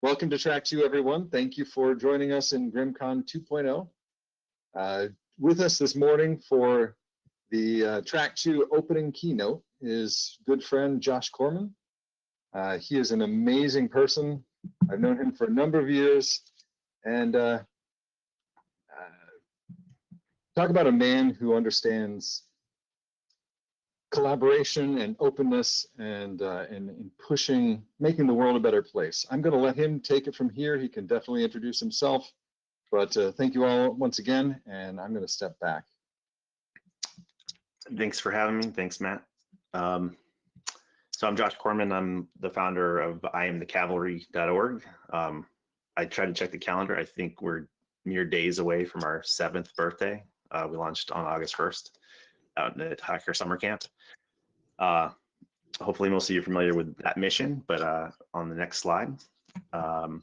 Welcome to Track 2, everyone. Thank you for joining us in GRIMMCon 2.0. With us this morning for the Track 2 opening keynote is good friend Josh Corman. He is an amazing person. I've known him for a number of years, and talk about a man who understands collaboration and openness and pushing, making the world a better place. I'm going to let him take it from here. He can definitely introduce himself, but thank you all once again, and I'm going to step back. Thanks for having me. Thanks, Matt. So I'm Josh Corman. I'm the founder of IamTheCavalry.org. I tried to check the calendar. I think we're mere days away from our 7th birthday. We launched on August 1st out at Hacker Summer Camp. Hopefully most of you are familiar with that mission, but on the next slide. So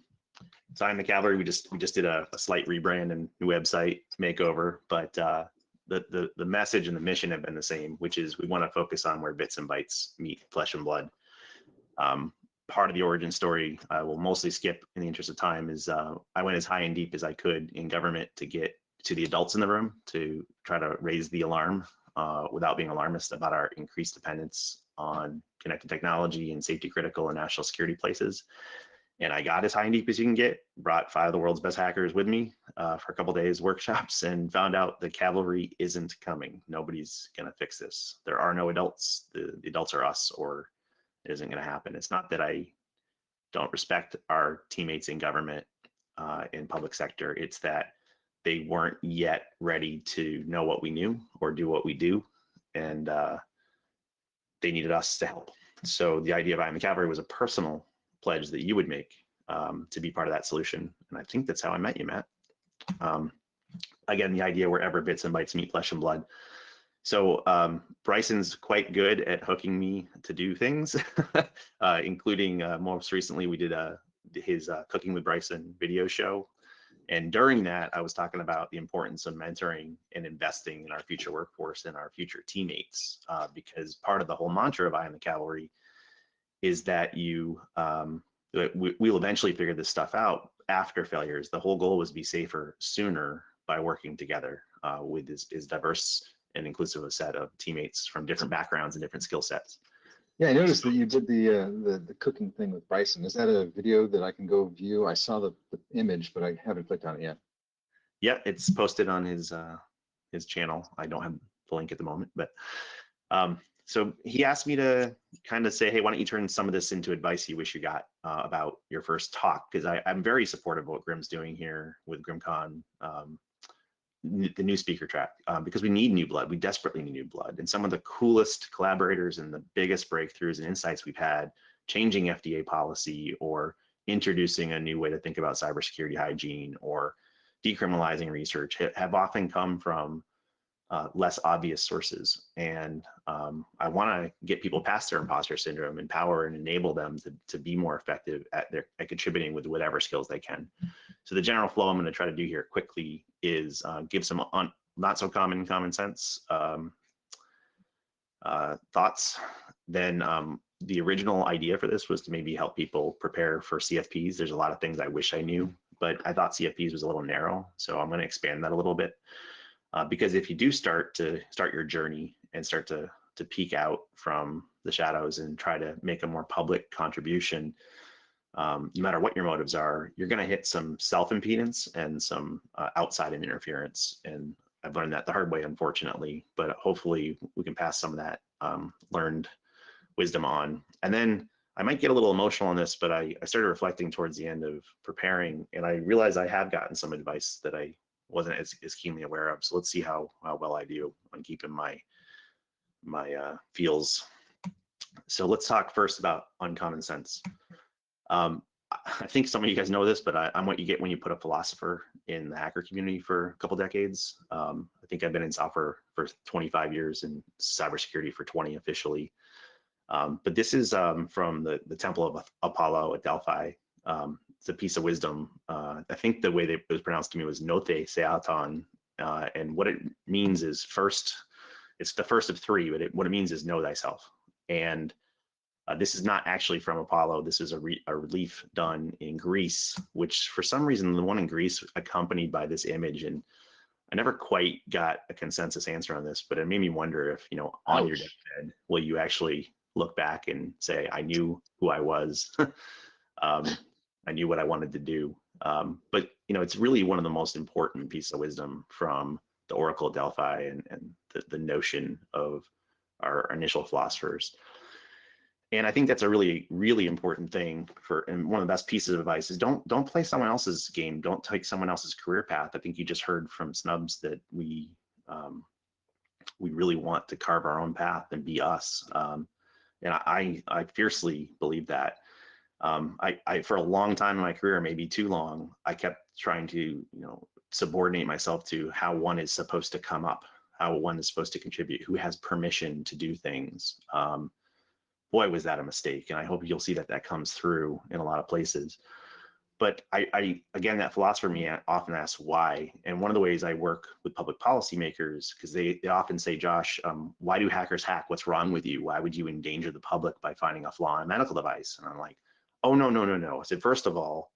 I'm the Cavalry. We just did a slight rebrand and new website makeover, but the message and the mission have been the same, which is we want to focus on where bits and bytes meet flesh and blood. Part of the origin story I will mostly skip in the interest of time is I went as high and deep as I could in government to get to the adults in the room to try to raise the alarm without being alarmist about our increased dependence on connected technology and safety critical and national security places. And I got as high and deep as you can get, brought 5 of the world's best hackers with me for a couple days workshops, and found out the cavalry isn't coming. Nobody's gonna fix this. There are no adults. The adults are us, or it isn't gonna happen. It's not that I don't respect our teammates in government, in public sector. It's that they weren't yet ready to know what we knew or do what we do, and they needed us to help. So the idea of I Am the Cavalry was a personal pledge that you would make to be part of that solution, and I think that's how I met you, Matt. Again, the idea wherever bits and bytes meet flesh and blood. So Bryson's quite good at hooking me to do things, including most recently we did his Cooking with Bryson video show. And during that, I was talking about the importance of mentoring and investing in our future workforce and our future teammates, because part of the whole mantra of I Am the Cavalry is that we'll eventually figure this stuff out after failures. The whole goal was to be safer sooner by working together with this diverse and inclusive a set of teammates from different backgrounds and different skill sets. Yeah, I noticed that you did the cooking thing with Bryson. Is that a video that I can go view? I saw the image, but I haven't clicked on it yet. Yeah, it's posted on his channel. I don't have the link at the moment, but so he asked me to kind of say, hey, why don't you turn some of this into advice you wish you got about your first talk? Because I'm very supportive of what Grim's doing here with GRIMMCon, the new speaker track, because we need new blood. We desperately need new blood. And some of the coolest collaborators and the biggest breakthroughs and insights we've had, changing FDA policy or introducing a new way to think about cybersecurity hygiene or decriminalizing research, have often come from less obvious sources. And I want to get people past their imposter syndrome, empower and enable them to be more effective at contributing with whatever skills they can. So the general flow I'm going to try to do here quickly is give some not so common sense thoughts. Then the original idea for this was to maybe help people prepare for CFPs. There's a lot of things I wish I knew, but I thought CFPs was a little narrow. So I'm going to expand that a little bit. Because if you do start your journey and start to peek out from the shadows and try to make a more public contribution, no matter what your motives are, you're going to hit some self-impedance and some outside interference. And I've learned that the hard way, unfortunately, but hopefully we can pass some of that learned wisdom on. And then I might get a little emotional on this, but I started reflecting towards the end of preparing, and I realized I have gotten some advice that I wasn't as keenly aware of. So let's see how well I do on keeping my feels. So let's talk first about uncommon sense. I think some of you guys know this, but I'm what you get when you put a philosopher in the hacker community for a couple decades. I think I've been in software for 25 years and cybersecurity for 20 officially. But this is from the Temple of Apollo at Delphi. It's a piece of wisdom. I think the way that it was pronounced to me was Note Seaton, and what it means is first. It's the first of 3, but what it means is know thyself. And This is not actually from Apollo. This is a relief done in Greece, which for some reason, the one in Greece accompanied by this image. And I never quite got a consensus answer on this, but it made me wonder if, on your deathbed, will you actually look back and say, I knew who I was. I knew what I wanted to do. But, it's really one of the most important pieces of wisdom from the Oracle of Delphi and the notion of our initial philosophers. And I think that's a really, really important thing and one of the best pieces of advice is don't play someone else's game. Don't take someone else's career path. I think you just heard from Snubs that we really want to carve our own path and be us. And I fiercely believe that. I for a long time in my career, maybe too long, I kept trying to, subordinate myself to how one is supposed to come up, how one is supposed to contribute, who has permission to do things. Boy, was that a mistake. And I hope you'll see that comes through in a lot of places. But I again, that philosopher me often asks why. And one of the ways I work with public policymakers, because they often say, Josh, why do hackers hack? What's wrong with you? Why would you endanger the public by finding a flaw in a medical device? And I'm like, oh, no. I said, first of all,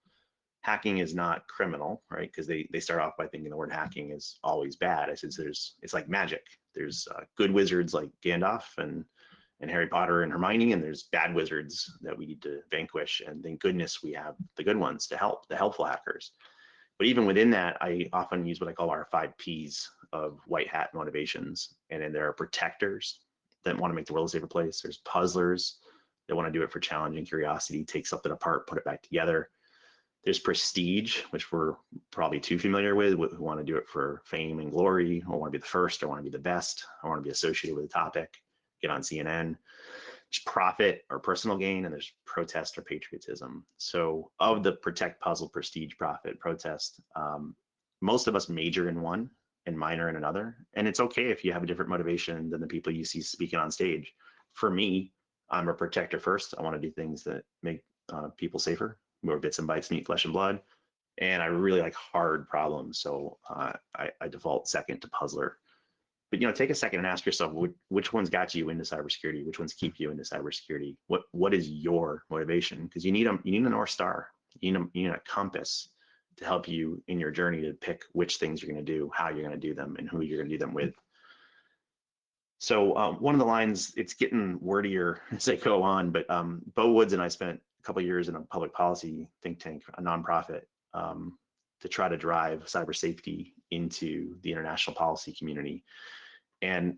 hacking is not criminal, right? Because they start off by thinking the word hacking is always bad. I said, it's like magic. There's good wizards like Gandalf and Harry Potter and Hermione, and there's bad wizards that we need to vanquish. And thank goodness we have the good ones to help, the helpful hackers. But even within that, I often use what I call our 5 Ps of white hat motivations. And then there are protectors that want to make the world a safer place. There's puzzlers that want to do it for challenging curiosity, take something apart, put it back together. There's prestige, which we're probably too familiar with, who want to do it for fame and glory. I want to be the first, I want to be the best, I want to be associated with a topic, get on CNN. There's profit or personal gain, and there's protest or patriotism. So of the protect, puzzle, prestige, profit, protest, most of us major in one and minor in another. And it's okay if you have a different motivation than the people you see speaking on stage. For me, I'm a protector first. I want to do things that make people safer, more bits and bytes, meat, flesh and blood. And I really like hard problems. So I default second to puzzler. But take a second and ask yourself, which ones got you into cybersecurity? Which ones keep you into cybersecurity? What is your motivation? Because you need a North Star. You need a compass to help you in your journey to pick which things you're going to do, how you're going to do them, and who you're going to do them with. So one of the lines, it's getting wordier as I go on, but Bo Woods and I spent a couple of years in a public policy think tank, a nonprofit, to try to drive cyber safety into the international policy community. And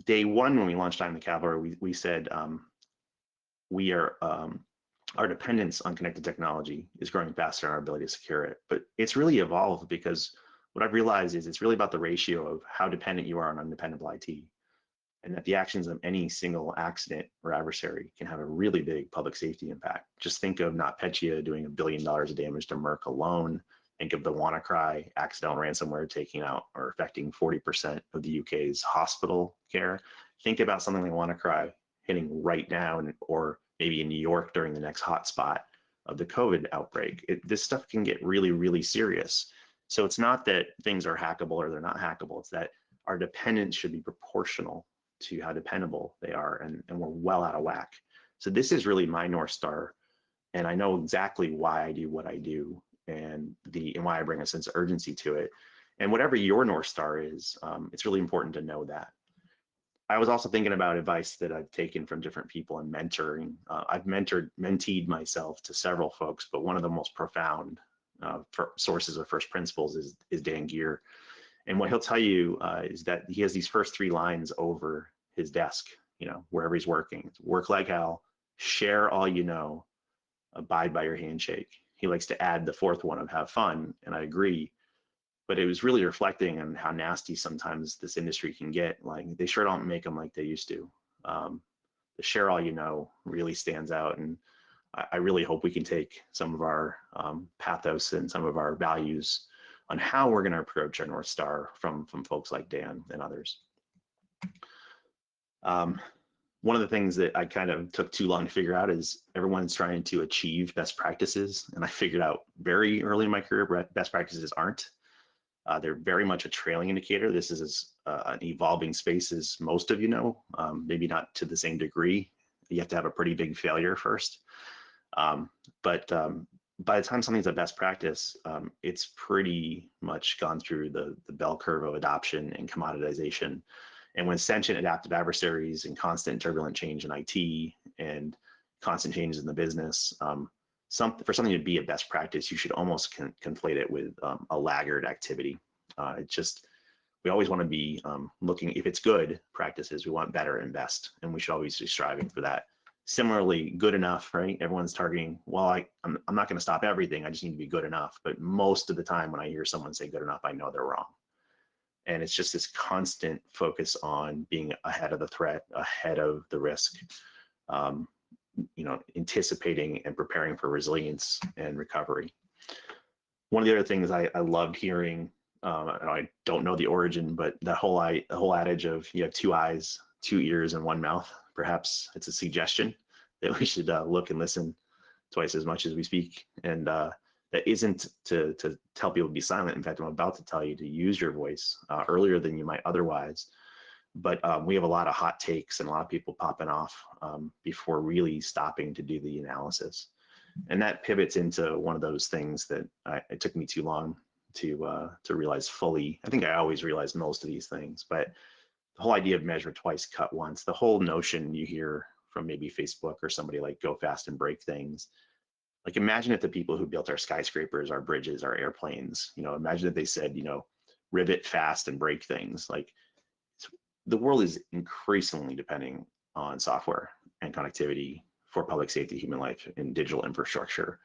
day one, when we launched Time the Cavalry, we said our dependence on connected technology is growing faster than our ability to secure it. But it's really evolved because what I've realized is it's really about the ratio of how dependent you are on undependable IT, and that the actions of any single accident or adversary can have a really big public safety impact. Just think of NotPetya doing $1 billion of damage to Merck alone. Think of the WannaCry accidental ransomware taking out or affecting 40% of the UK's hospital care. Think about something like WannaCry hitting right now, or maybe in New York during the next hotspot of the COVID outbreak. This stuff can get really, really serious. So it's not that things are hackable or they're not hackable. It's that our dependence should be proportional to how dependable they are, and we're well out of whack. So this is really my North Star, and I know exactly why I do what I do, and why I bring a sense of urgency to it. And whatever your North Star is, it's really important to know that. I was also thinking about advice that I've taken from different people in mentoring. I've menteed myself to several folks, but one of the most profound sources of first principles is Dan Gear. And what he'll tell you is that he has these first 3 lines over his desk, wherever he's working. Work like hell, share all you know, abide by your handshake. He likes to add the 4th one of have fun, and I agree. But it was really reflecting on how nasty sometimes this industry can get. Like, they sure don't make them like they used to. The share all you know really stands out, and I really hope we can take some of our pathos and some of our values on how we're going to approach our North Star from folks like Dan and others. One of the things that I kind of took too long to figure out is everyone's trying to achieve best practices. And I figured out very early in my career, best practices aren't. They're very much a trailing indicator. This is an evolving space, as most of you know, maybe not to the same degree You have to have a pretty big failure first. But by the time something's a best practice, it's pretty much gone through the bell curve of adoption and commoditization. And when sentient adaptive adversaries and constant turbulent change in IT and constant changes in the business, for something to be a best practice, you should almost conflate it with a laggard activity. We always want to be looking, if it's good practices, we want better and best, and we should always be striving for that. Similarly, good enough, right? Everyone's targeting, well, I'm not going to stop everything. I just need to be good enough. But most of the time when I hear someone say good enough, I know they're wrong. And it's just this constant focus on being ahead of the threat, ahead of the risk, anticipating and preparing for resilience and recovery. One of the other things I loved hearing, and I don't know the origin, but the whole adage of you have 2 eyes, 2 ears, and 1 mouth. Perhaps it's a suggestion that we should look and listen twice as much as we speak. And that isn't to tell people to be silent. In fact, I'm about to tell you to use your voice earlier than you might otherwise. But we have a lot of hot takes and a lot of people popping off before really stopping to do the analysis. And that pivots into one of those things that it took me too long to realize fully. I think I always realized most of these things, but the whole idea of measure twice, cut once, the whole notion you hear from maybe Facebook or somebody like go fast and break things. Like imagine if the people who built our skyscrapers, our bridges, our airplanes, imagine if they said, rivet fast and break things. Like the world is increasingly depending on software and connectivity for public safety, human life, and digital infrastructure.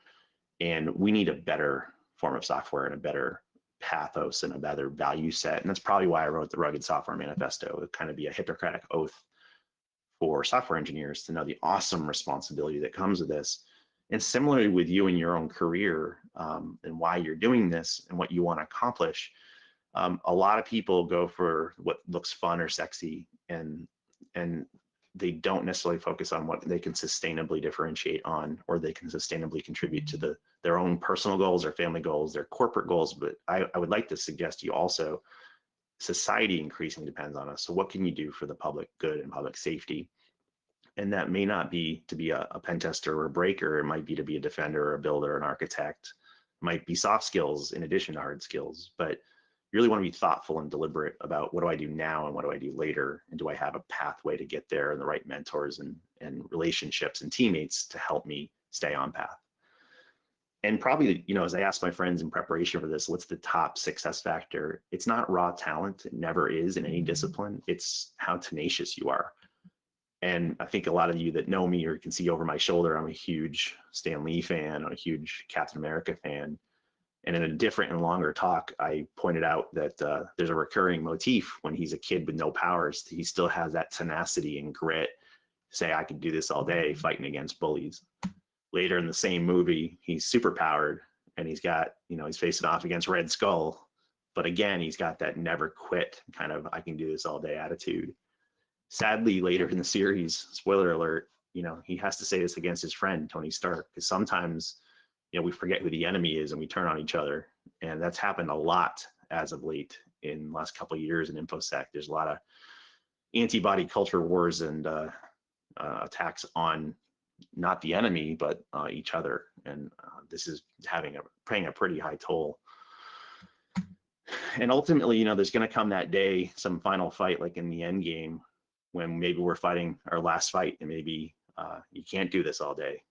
And we need a better form of software and a better pathos and a better value set. And that's probably why I wrote the Rugged Software Manifesto. It would kind of be a Hippocratic oath for software engineers to know the awesome responsibility that comes with this. And similarly with you in your own career and why you're doing this and what you want to accomplish, a lot of people go for what looks fun or sexy, and they don't necessarily focus on what they can sustainably differentiate on, or they can sustainably contribute to their own personal goals, their family goals, their corporate goals. But I would like to suggest to you also, society increasingly depends on us. So what can you do for the public good and public safety? And that may not be to be a pen tester or a breaker. It might be to be a defender or a builder, an architect. It might be soft skills in addition to hard skills. But you really want to be thoughtful and deliberate about what do I do now and what do I do later? And do I have a pathway to get there and the right mentors and relationships and teammates to help me stay on path? And probably, as I asked my friends in preparation for this, what's the top success factor? It's not raw talent. It never is in any discipline. It's how tenacious you are. And I think a lot of you that know me or can see over my shoulder, I'm a huge Stan Lee fan. I'm a huge Captain America fan. And in a different and longer talk, I pointed out that there's a recurring motif when he's a kid with no powers. He still has that tenacity and grit. Say, I could do this all day fighting against bullies. Later in the same movie, he's super powered and he's got, he's facing off against Red Skull. But again, he's got that never quit kind of I can do this all day attitude. Sadly, later in the series, spoiler alert, he has to say this against his friend, Tony Stark, because sometimes we forget who the enemy is and we turn on each other. And that's happened a lot as of late in the last couple of years in InfoSec. There's a lot of antibody culture wars and attacks on not the enemy, but each other. And this is paying a pretty high toll. And ultimately, there's going to come that day, some final fight like in the end game, when maybe we're fighting our last fight and maybe you can't do this all day.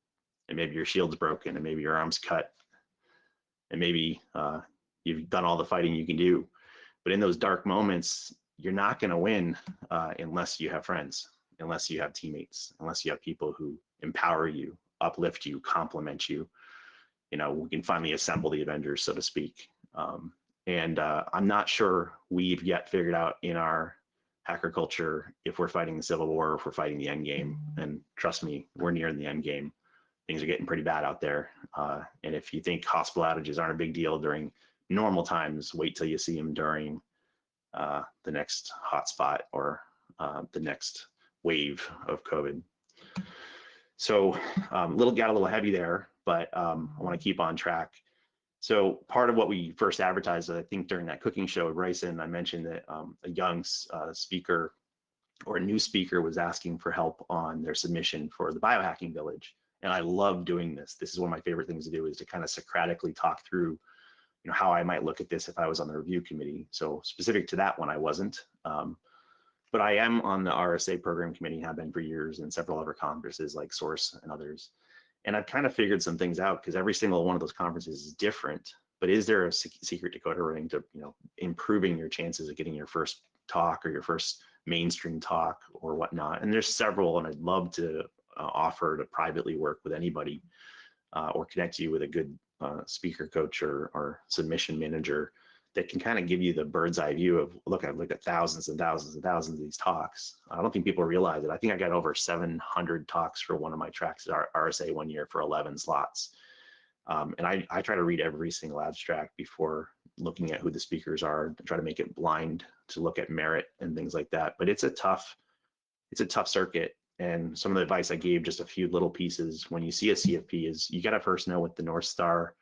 And maybe your shield's broken and maybe your arm's cut and maybe you've done all the fighting you can do. But in those dark moments, you're not going to win unless you have friends, unless you have teammates, unless you have people who empower you, uplift you, compliment you. We can finally assemble the Avengers, so to speak. And I'm not sure we've yet figured out in our hacker culture if we're fighting the Civil War or if we're fighting the end game. And trust me, we're nearing the end game. Things are getting pretty bad out there. And if you think hospital outages aren't a big deal during normal times, wait till you see them during the next hotspot or the next wave of COVID. So got a little heavy there, but I want to keep on track. So part of what we first advertised, I think during that cooking show with Bryson, I mentioned that a young speaker or a new speaker was asking for help on their submission for the biohacking village. And I love doing this. This is one of my favorite things to do, is to kind of Socratically talk through, how I might look at this if I was on the review committee. So specific to that one, I wasn't. But I am on the RSA program committee, have been for years, and several other conferences like Source and others. And I've kind of figured some things out, because every single one of those conferences is different. But is there a secret to code writing to, improving your chances of getting your first talk or your first mainstream talk or whatnot? And there's several, and I'd love to offer to privately work with anybody or connect you with a good speaker coach or submission manager that can kind of give you the bird's eye view of, look, I've looked at thousands and thousands and thousands of these talks. I don't think people realize it. I think I got over 700 talks for one of my tracks at RSA one year for 11 slots. And I try to read every single abstract before looking at who the speakers are, to try to make it blind to look at merit and things like that. But it's a tough circuit. And some of the advice I gave, just a few little pieces when you see a CFP, is you got to first know what the North Star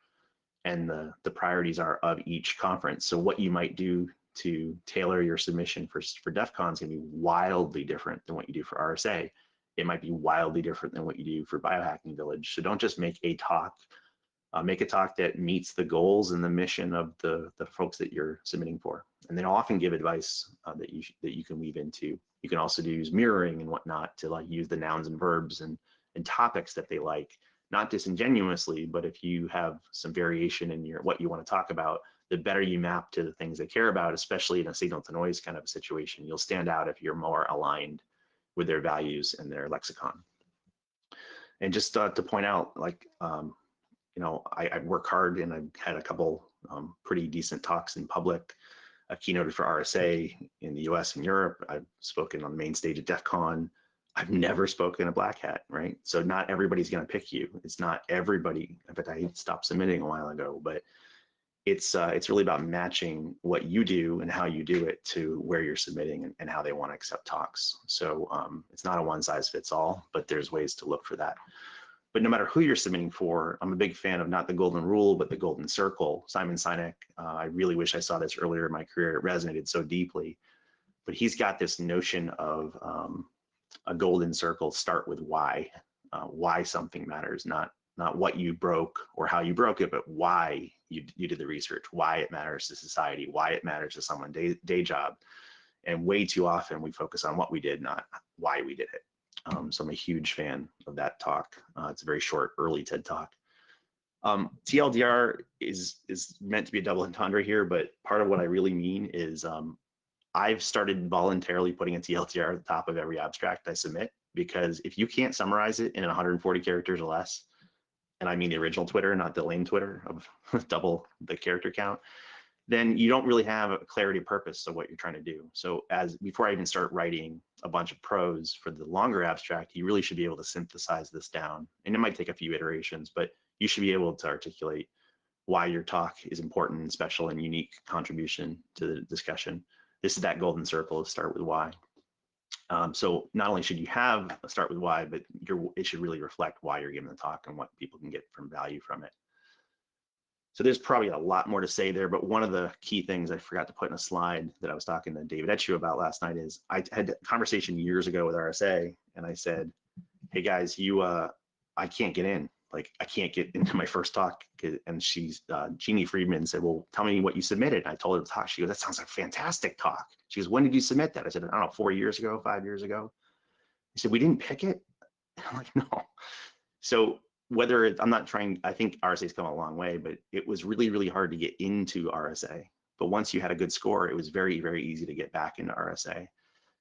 and the priorities are of each conference. So what you might do to tailor your submission for DEF CON is going to be wildly different than what you do for RSA. It might be wildly different than what you do for Biohacking Village. So don't just make a talk. Make a talk that meets the goals and the mission of the folks that you're submitting for. And then I'll often give advice that you can weave into. You can also use mirroring and whatnot to use the nouns and verbs and topics that they like, not disingenuously, but if you have some variation in what you want to talk about, the better you map to the things they care about, especially in a signal to noise kind of a situation. You'll stand out if you're more aligned with their values and their lexicon. And just to point out, I work hard, and I've had a couple pretty decent talks in public. I've keynoted for RSA in the US and Europe. I've spoken on the main stage at DEF CON. I've never spoken a Black Hat, right? So not everybody's going to pick you. It's not everybody. In fact, I stopped submitting a while ago, but it's really about matching what you do and how you do it to where you're submitting and how they want to accept talks. So it's not a one size fits all, but there's ways to look for that. But no matter who you're submitting for, I'm a big fan of not the golden rule, but the golden circle. Simon Sinek, I really wish I saw this earlier in my career. It resonated so deeply. But he's got this notion of a golden circle. Start with why something matters, not what you broke or how you broke it, but why you did the research, why it matters to society, why it matters to someone's day job. And way too often we focus on what we did, not why we did it. So I'm a huge fan of that talk. It's a very short, early TED talk. TLDR is meant to be a double entendre here, but part of what I really mean is I've started voluntarily putting a TLDR at the top of every abstract I submit, because if you can't summarize it in 140 characters or less, and I mean the original Twitter, not the lame Twitter of double the character count, then you don't really have a clarity of purpose of what you're trying to do. So before I even start writing a bunch of prose for the longer abstract, you really should be able to synthesize this down. And it might take a few iterations, but you should be able to articulate why your talk is important and special and unique contribution to the discussion. This is that golden circle to start with why. So not only should you have a start with why, but it should really reflect why you're giving the talk and what people can get from value from it. So there's probably a lot more to say there, but one of the key things I forgot to put in a slide that I was talking to David Etchu about last night is I had a conversation years ago with RSA, and I said, hey guys, I can't get in. Like, I can't get into my first talk. And Jeannie Friedman said, well, tell me what you submitted. And I told her the talk. She goes, that sounds like a fantastic talk. She goes, when did you submit that? I said, I don't know, 4 years ago, 5 years ago. He said, we didn't pick it? I'm like, no. So I'm not trying, I think RSA's come a long way, but it was really, really hard to get into RSA. But once you had a good score, it was very, very easy to get back into RSA.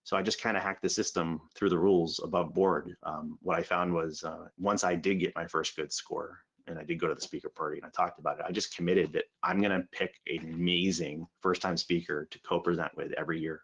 So I just kind of hacked the system through the rules above board. What I found was once I did get my first good score, and I did go to the speaker party and I talked about it, I just committed that I'm going to pick an amazing first-time speaker to co-present with every year.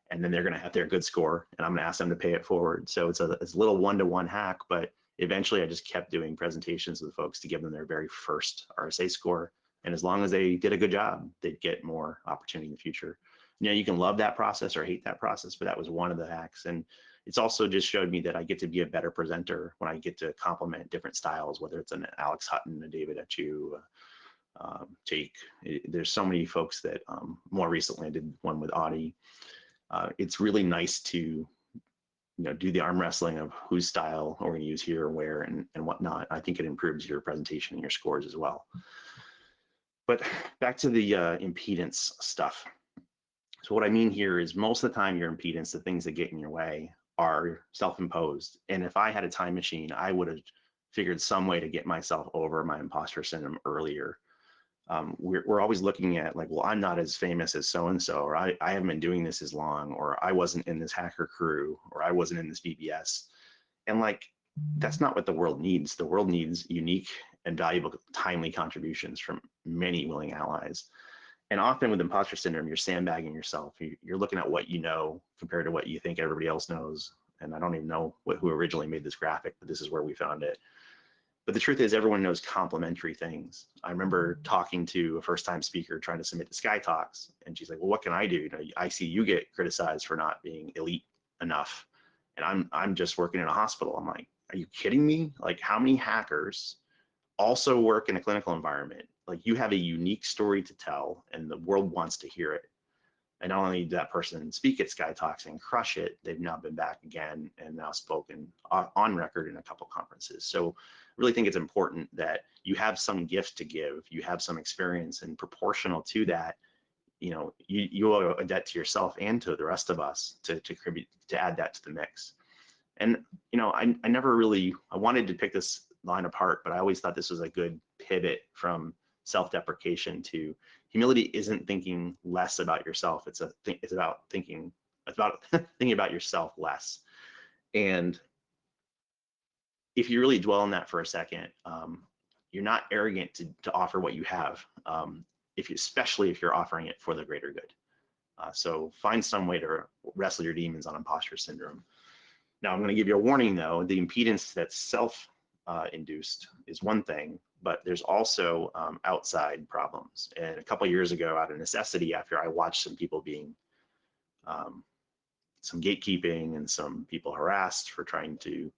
And then they're going to have their good score, and I'm going to ask them to pay it forward. So it's a little one-to-one hack, but eventually I just kept doing presentations with folks to give them their very first RSA score. And as long as they did a good job, they'd get more opportunity in the future. You can love that process or hate that process, but that was one of the hacks. And it's also just showed me that I get to be a better presenter when I get to complement different styles, whether it's an Alex Hutton, a David Etchu, Jake. There's so many folks that more recently I did one with Audie. It's really nice to do the arm wrestling of whose style we're going to use here, where, and whatnot. I think it improves your presentation and your scores as well. But back to the impedance stuff. So what I mean here is most of the time your impedance, the things that get in your way, are self-imposed. And if I had a time machine, I would have figured some way to get myself over my imposter syndrome earlier. We're always looking at like, well, I'm not as famous as so-and-so, or I haven't been doing this as long, or I wasn't in this hacker crew, or I wasn't in this BBS. And like, that's not what the world needs. The world needs unique and valuable, timely contributions from many willing allies. And often with imposter syndrome, you're sandbagging yourself. You're looking at what you know compared to what you think everybody else knows. And I don't even know who originally made this graphic, but this is where we found it. But the truth is, everyone knows complementary things. I remember talking to a first-time speaker trying to submit to Sky Talks, and she's like, well, what can I do? I see you get criticized for not being elite enough, and I'm just working in a hospital. I'm like, are you kidding me? Like, how many hackers also work in a clinical environment? Like, you have a unique story to tell, and the world wants to hear it. And not only did that person speak at Sky Talks and crush it, they've now been back again and now spoken on record in a couple conferences. So I really think it's important that you have some gift to give, you have some experience, and proportional to that, you owe a debt to yourself and to the rest of us to contribute, to add that to the mix. And I never really, I wanted to pick this line apart, but I always thought this was a good pivot from self-deprecation to humility. Isn't thinking less about yourself. It's about thinking about yourself less. And if you really dwell on that for a second, you're not arrogant to offer what you have, especially if you're offering it for the greater good. So find some way to wrestle your demons on imposter syndrome. Now, I'm going to give you a warning, though. The impedance that's self-induced is one thing, but there's also outside problems. And a couple of years ago, out of necessity, after I watched some people being some gatekeeping and some people harassed for trying to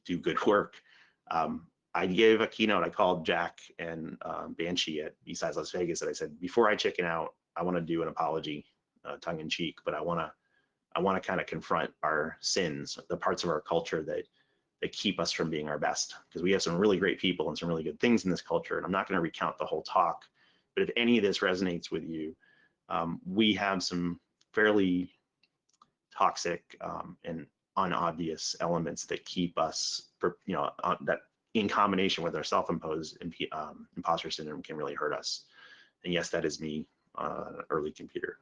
do good work, I gave a keynote. I called Jack and Banshee at B-Sides Las Vegas, and I said, before I chicken out, I want to do an apology, tongue in cheek, but I want to kind of confront our sins, the parts of our culture that keep us from being our best, because we have some really great people and some really good things in this culture. And I'm not going to recount the whole talk, but if any of this resonates with you, we have some fairly toxic and unobvious elements that keep us, that in combination with our self-imposed imposter syndrome can really hurt us. And yes, that is me, early computer.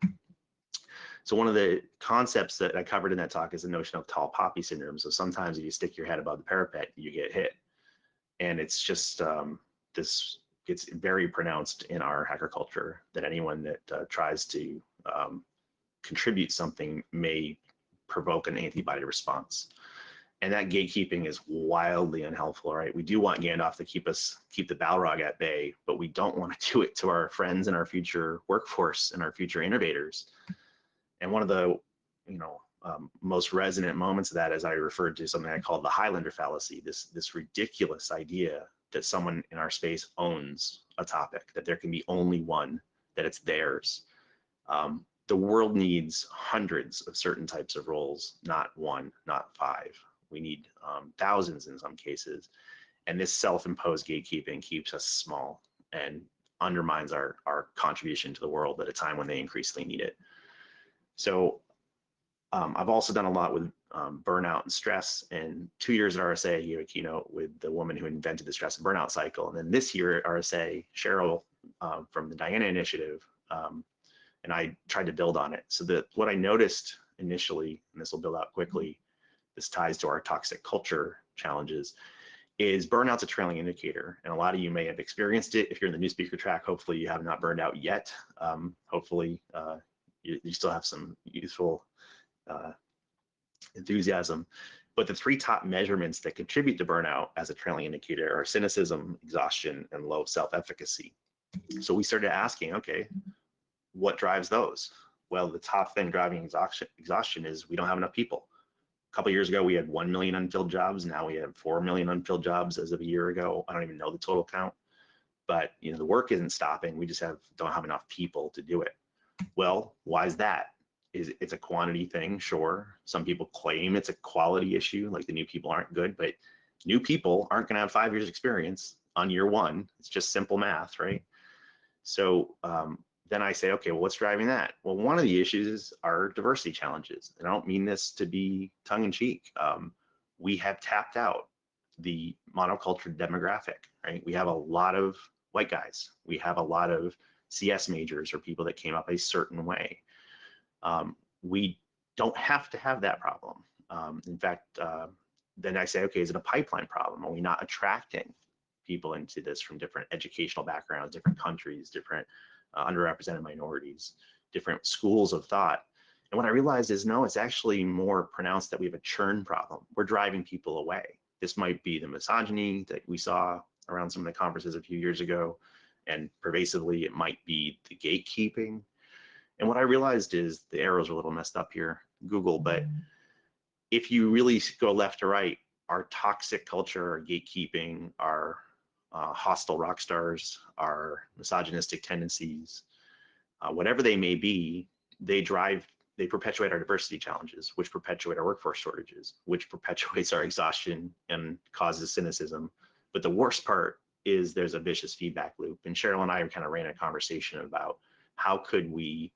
So one of the concepts that I covered in that talk is the notion of tall poppy syndrome. So sometimes if you stick your head above the parapet, you get hit. And it's just, it's very pronounced in our hacker culture that anyone that tries to contribute something may provoke an antibody response. And that gatekeeping is wildly unhelpful, right? We do want Gandalf to keep the Balrog at bay, but we don't want to do it to our friends and our future workforce and our future innovators. And one of the, most resonant moments of that, as I referred to something I called the Highlander fallacy, this ridiculous idea that someone in our space owns a topic, that there can be only one, that it's theirs. The world needs hundreds of certain types of roles, not one, not five. We need thousands in some cases. And this self-imposed gatekeeping keeps us small and undermines our contribution to the world at a time when they increasingly need it. So I've also done a lot with burnout and stress. And 2 years at RSA, I gave a keynote with the woman who invented the stress and burnout cycle. And then this year at RSA, Cheryl from the Diana Initiative, and I tried to build on it. So that what I noticed initially, and this will build out quickly, this ties to our toxic culture challenges, is burnout's a trailing indicator. And a lot of you may have experienced it. If you're in the new speaker track, hopefully you have not burned out yet. Hopefully you still have some useful enthusiasm. But the three top measurements that contribute to burnout as a trailing indicator are cynicism, exhaustion, and low self-efficacy. So we started asking, okay, what drives those? Well, the top thing driving exhaustion is we don't have enough people. A couple of years ago, we had 1 million unfilled jobs. Now we have 4 million unfilled jobs as of a year ago. I don't even know the total count, but the work isn't stopping. We just don't have enough people to do it. Well, why is that? it's a quantity thing, sure. Some people claim it's a quality issue, like the new people aren't good, but new people aren't going to have 5 years experience on year one. It's just simple math, right? So then I say, okay, well, what's driving that? Well, one of the issues are diversity challenges. And I don't mean this to be tongue in cheek. We have tapped out the monoculture demographic, right? We have a lot of white guys. We have a lot of CS majors or people that came up a certain way. We don't have to have that problem. In fact, then I say, okay, is it a pipeline problem? Are we not attracting people into this from different educational backgrounds, different countries, different underrepresented minorities, different schools of thought? And what I realized is, no, it's actually more pronounced that we have a churn problem. We're driving people away. This might be the misogyny that we saw around some of the conferences a few years ago, and pervasively, it might be the gatekeeping. And what I realized is, the arrows are a little messed up here, Google, but if you really go left to right, our toxic culture, our gatekeeping, our hostile rock stars, our misogynistic tendencies, whatever they may be, they perpetuate our diversity challenges, which perpetuate our workforce shortages, which perpetuates our exhaustion and causes cynicism. But the worst part is there's a vicious feedback loop. And Cheryl and I kind of ran a conversation about how could we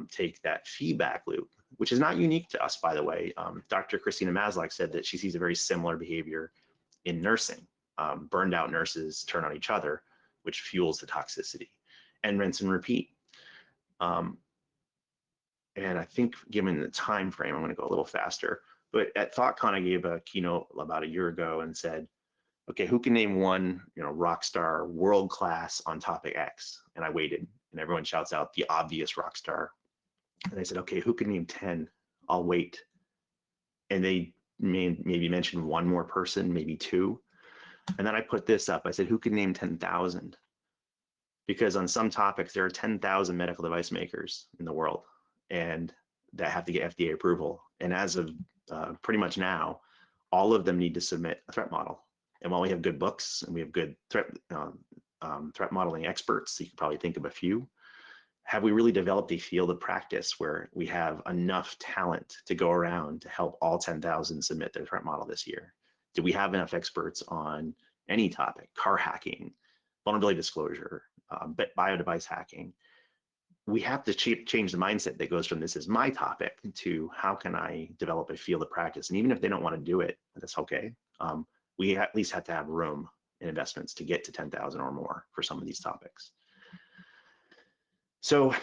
take that feedback loop, which is not unique to us, by the way. Dr. Christina Maslach said that she sees a very similar behavior in nursing. Burned out nurses turn on each other, which fuels the toxicity, and rinse and repeat. And I think given the time frame, I'm going to go a little faster. But at ThoughtCon, I gave a keynote about a year ago and said, okay, who can name one, rock star, world class on topic X? And I waited, and everyone shouts out the obvious rock star. And I said, okay, who can name 10? I'll wait. And they maybe mentioned one more person, maybe two. And then I put this up. I said, who can name 10,000? Because on some topics, there are 10,000 medical device makers in the world, and that have to get FDA approval. And as of pretty much now, all of them need to submit a threat model. And while we have good books and we have good threat modeling experts, so you can probably think of a few, have we really developed a field of practice where we have enough talent to go around to help all 10,000 submit their threat model this year? Do we have enough experts on any topic, car hacking, vulnerability disclosure, bio-device hacking? We have to change the mindset that goes from this is my topic to how can I develop a field of practice? And even if they don't want to do it, that's okay. We at least have to have room in investments to get to 10,000 or more for some of these topics. So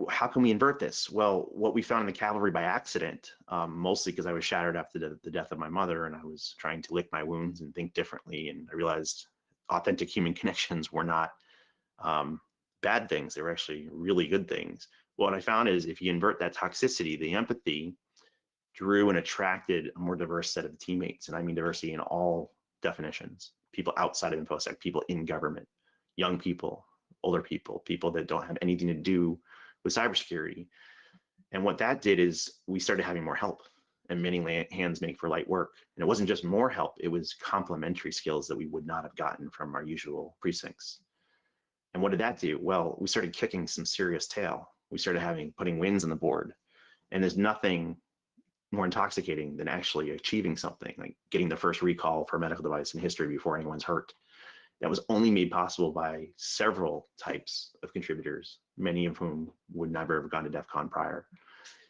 how can we invert this? Well, what we found in the cavalry by accident, mostly because I was shattered after the death of my mother, and I was trying to lick my wounds and think differently. And I realized authentic human connections were not bad things. They were actually really good things. What I found is if you invert that toxicity, the empathy drew and attracted a more diverse set of teammates. And I mean diversity in all definitions: people outside of InfoSec, people in government, young people, older people, people that don't have anything to do with cybersecurity. And what that did is we started having more help, and many hands make for light work. And it wasn't just more help, it was complementary skills that we would not have gotten from our usual precincts. And what did that do? Well, we started kicking some serious tail. We started putting wins on the board. And there's nothing more intoxicating than actually achieving something, like getting the first recall for a medical device in history before anyone's hurt. That was only made possible by several types of contributors, many of whom would never have gone to DEF CON prior.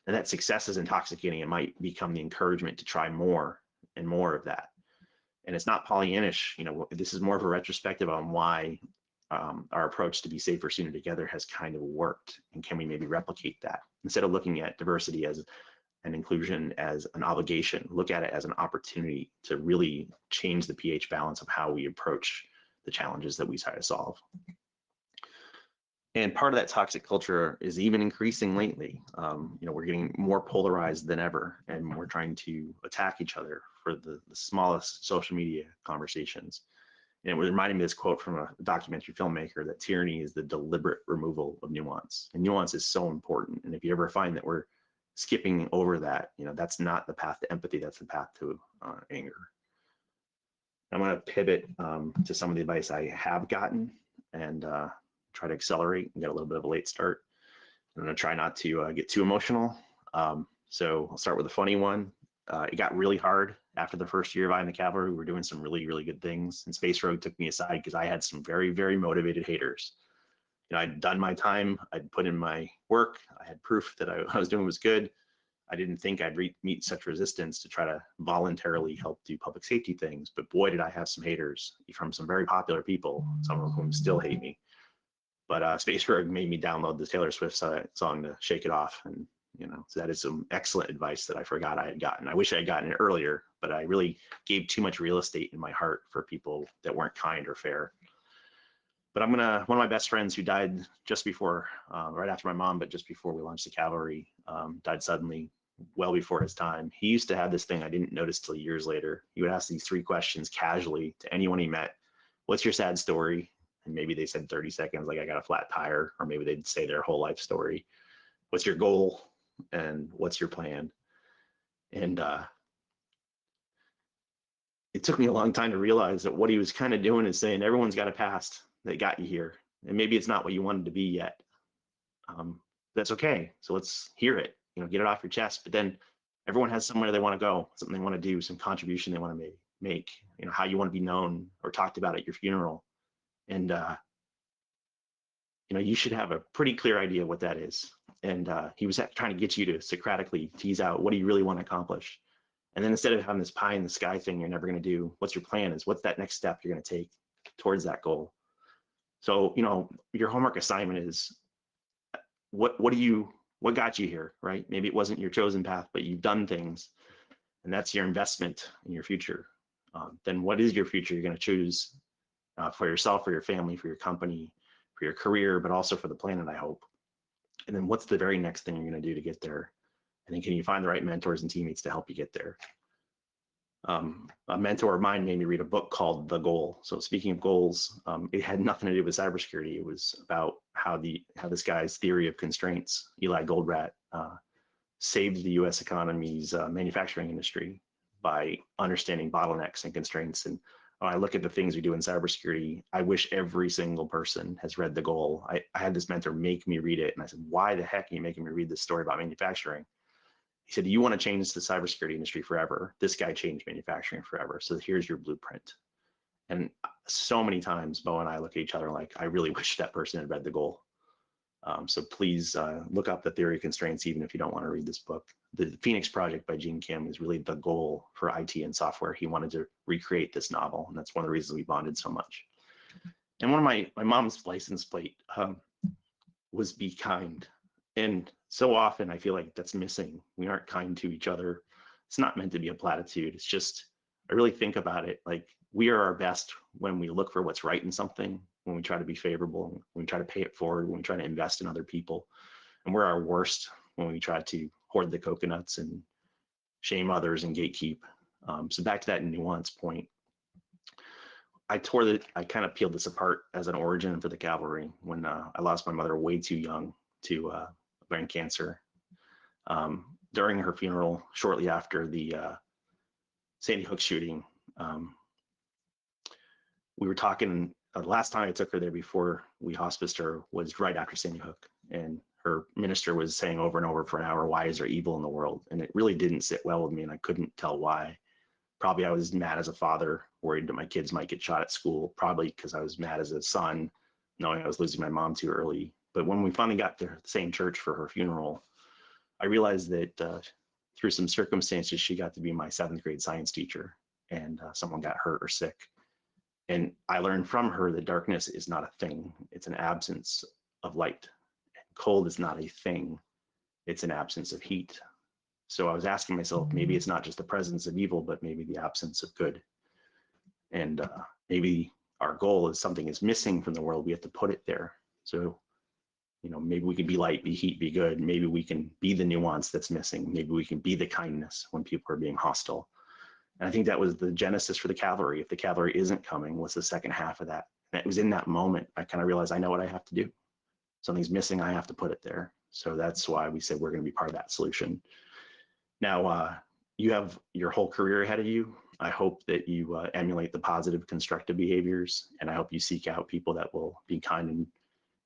And that success is intoxicating. It might become the encouragement to try more and more of that. And it's not Pollyannish. This is more of a retrospective on why our approach to be safer sooner together has kind of worked. And can we maybe replicate that? Instead of looking at diversity as and inclusion as an obligation, look at it as an opportunity to really change the pH balance of how we approach the challenges that we try to solve. And part of that toxic culture is even increasing lately. We're getting more polarized than ever, and we're trying to attack each other for the smallest social media conversations. And it was reminding me of this quote from a documentary filmmaker that tyranny is the deliberate removal of nuance. And nuance is so important. And if you ever find that we're skipping over that, that's not the path to empathy, that's the path to anger. I'm going to pivot to some of the advice I have gotten and try to accelerate and get a little bit of a late start. I'm gonna try not to get too emotional. So I'll start with a funny one. It got really hard after the first year of I in the Cavalry. We were doing some really, really good things, and Space Rogue took me aside because I had some very, very motivated haters. You know, I'd done my time, I'd put in my work, I had proof that I was doing was good. I didn't think I'd meet such resistance to try to voluntarily help do public safety things, but boy, did I have some haters from some very popular people, some of whom still hate me. But Space Rogue made me download the Taylor Swift song to shake it off. And, you know, so that is some excellent advice that I forgot I had gotten. I wish I had gotten it earlier, but I really gave too much real estate in my heart for people that weren't kind or fair. But one of my best friends who died just before, right after my mom, but just before we launched the Cavalry, died suddenly, well before his time. He used to have this thing I didn't notice till years later. He would ask these 3 questions casually to anyone he met. What's your sad story? And maybe they said 30 seconds, like I got a flat tire, or maybe they'd say their whole life story. What's your goal? And what's your plan? And it took me a long time to realize that what he was kind of doing is saying, everyone's got a past that got you here. And maybe it's not what you wanted to be yet. That's okay. So let's hear it, you know, get it off your chest. But then everyone has somewhere they want to go, something they want to do, some contribution they want to make, you know, how you want to be known or talked about at your funeral. And, you know, you should have a pretty clear idea what that is. And he was trying to get you to Socratically tease out, what do you really want to accomplish? And then instead of having this pie in the sky thing you're never going to do, what's your plan is, what's that next step you're going to take towards that goal? So, you know, your homework assignment is, what got you here, right? Maybe it wasn't your chosen path, but you've done things, and that's your investment in your future. Then what is your future you're going to choose for yourself, for your family, for your company, for your career, but also for the planet, I hope. And then what's the very next thing you're going to do to get there? And then can you find the right mentors and teammates to help you get there? A mentor of mine made me read a book called The Goal. So speaking of goals, it had nothing to do with cybersecurity. It was about how this guy's theory of constraints, Eli Goldratt, saved the U.S. economy's manufacturing industry by understanding bottlenecks and constraints. And when I look at the things we do in cybersecurity, I wish every single person has read The Goal. I had this mentor make me read it, and I said, why the heck are you making me read this story about manufacturing? He said, you want to change the cybersecurity industry forever. This guy changed manufacturing forever. So here's your blueprint. And so many times, Bo and I look at each other like, I really wish that person had read The Goal. So please look up The Theory of Constraints, even if you don't want to read this book. The Phoenix Project by Gene Kim is really the goal for IT and software. He wanted to recreate this novel, and that's one of the reasons we bonded so much. And one of my mom's license plate was be kind. And so often I feel like that's missing. We aren't kind to each other. It's not meant to be a platitude. It's just, I really think about it, like we are our best when we look for what's right in something, when we try to be favorable, when we try to pay it forward, when we try to invest in other people. And we're our worst when we try to hoard the coconuts and shame others and gatekeep. So back to that nuance point, I kind of peeled this apart as an origin for the Cavalry when I lost my mother way too young to brain cancer. During her funeral, shortly after the Sandy Hook shooting, we were talking, the last time I took her there before we hospiced her was right after Sandy Hook. And her minister was saying over and over for an hour, why is there evil in the world? And it really didn't sit well with me, and I couldn't tell why. Probably I was mad as a father, worried that my kids might get shot at school, probably because I was mad as a son, knowing I was losing my mom too early. But when we finally got to the same church for her funeral, I realized that through some circumstances, she got to be my 7th grade science teacher, and someone got hurt or sick. And I learned from her that darkness is not a thing. It's an absence of light. Cold is not a thing. It's an absence of heat. So I was asking myself, maybe it's not just the presence of evil, but maybe the absence of good. And maybe our goal is something is missing from the world. We have to put it there. So, you know, maybe we can be light, be heat, be good. Maybe we can be the nuance that's missing. Maybe we can be the kindness when people are being hostile. And I think that was the genesis for the Cavalry. If the Cavalry isn't coming, what's the second half of that? And it was in that moment I kind of realized I know what I have to do. Something's missing, I have to put it there. So that's why we said we're going to be part of that solution. Now, you have your whole career ahead of you. I hope that you emulate the positive, constructive behaviors, and I hope you seek out people that will be kind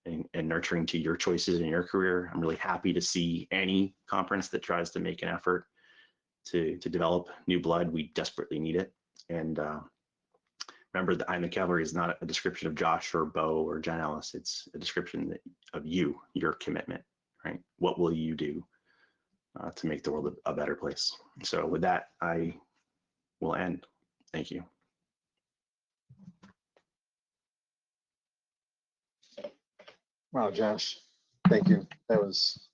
and nurturing to your choices in your career. I'm really happy to see any conference that tries to make an effort to develop new blood. We desperately need it. And remember that I'm the Cavalry is not a description of Josh or Bo or Jen Ellis. It's a description of you, your commitment, right? What will you do to make the world a better place? So with that, I will end. Thank you. Wow, Josh, thank you. That was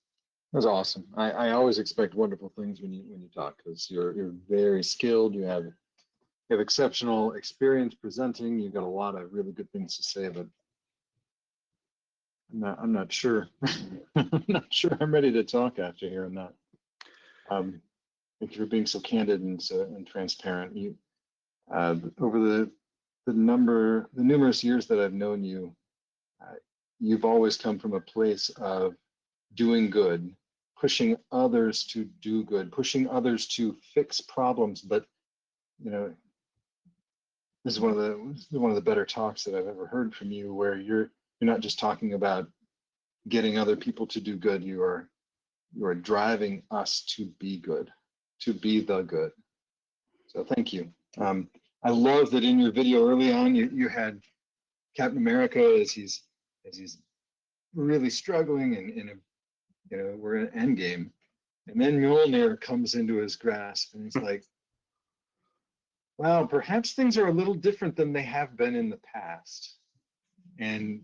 awesome. I always expect wonderful things when you talk, because you're very skilled. You have exceptional experience presenting. You've got a lot of really good things to say, but I'm not sure. I'm not sure I'm ready to talk after hearing that. Thank you for being so candid and transparent. You over the numerous years that I've known you, you've always come from a place of doing good, pushing others to do good, pushing others to fix problems. But you know, this is one of the better talks that I've ever heard from you, where you're not just talking about getting other people to do good. You are driving us to be good, to be the good. So thank you. I love that in your video early on, you had Captain America as he's really struggling, and we're in an Endgame, and then Mjolnir comes into his grasp, and he's like, "Wow, perhaps things are a little different than they have been in the past." And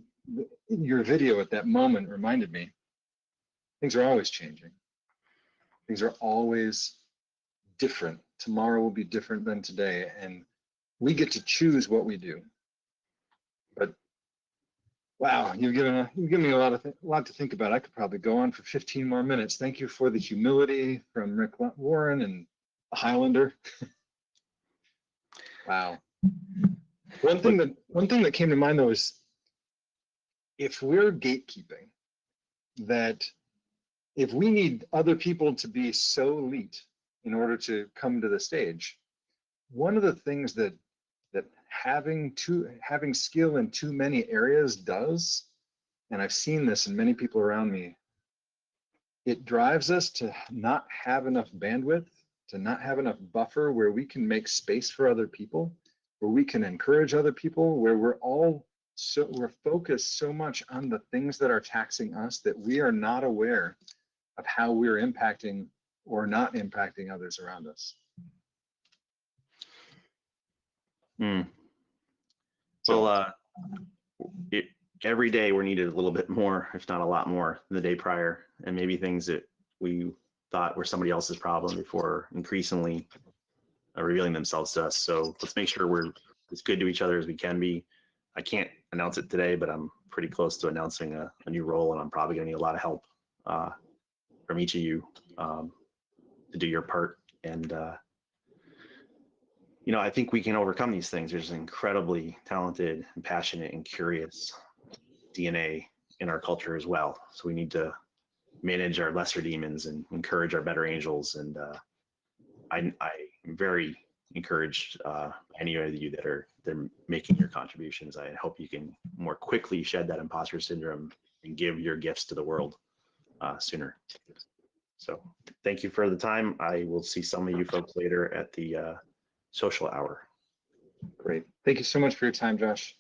your video at that moment reminded me, things are always changing. Things are always different. Tomorrow will be different than today, and we get to choose what we do. But wow, you've given me a lot to think about. I could probably go on for 15 more minutes. Thank you for the humility from Rick Warren and the Highlander. Wow. One thing that came to mind though is, if we're gatekeeping, that if we need other people to be so elite in order to come to the stage, one of the things that having skill in too many areas does, and I've seen this in many people around me, it drives us to not have enough bandwidth, to not have enough buffer where we can make space for other people, where we can encourage other people, where we're focused so much on the things that are taxing us that we are not aware of how we're impacting or not impacting others around us. Well, every day we're needed a little bit more, if not a lot more, than the day prior, and maybe things that we thought were somebody else's problem before increasingly revealing themselves to us. So let's make sure we're as good to each other as we can be. I can't announce it today, but I'm pretty close to announcing a new role, and I'm probably gonna need a lot of help from each of you to do your part. And I think we can overcome these things. There's an incredibly talented and passionate and curious DNA in our culture as well. So we need to manage our lesser demons and encourage our better angels. And I'm very encouraged by any of you that are making your contributions. I hope you can more quickly shed that imposter syndrome and give your gifts to the world sooner. So thank you for the time. I will see some of you folks later at the social hour. Great. Thank you so much for your time, Josh.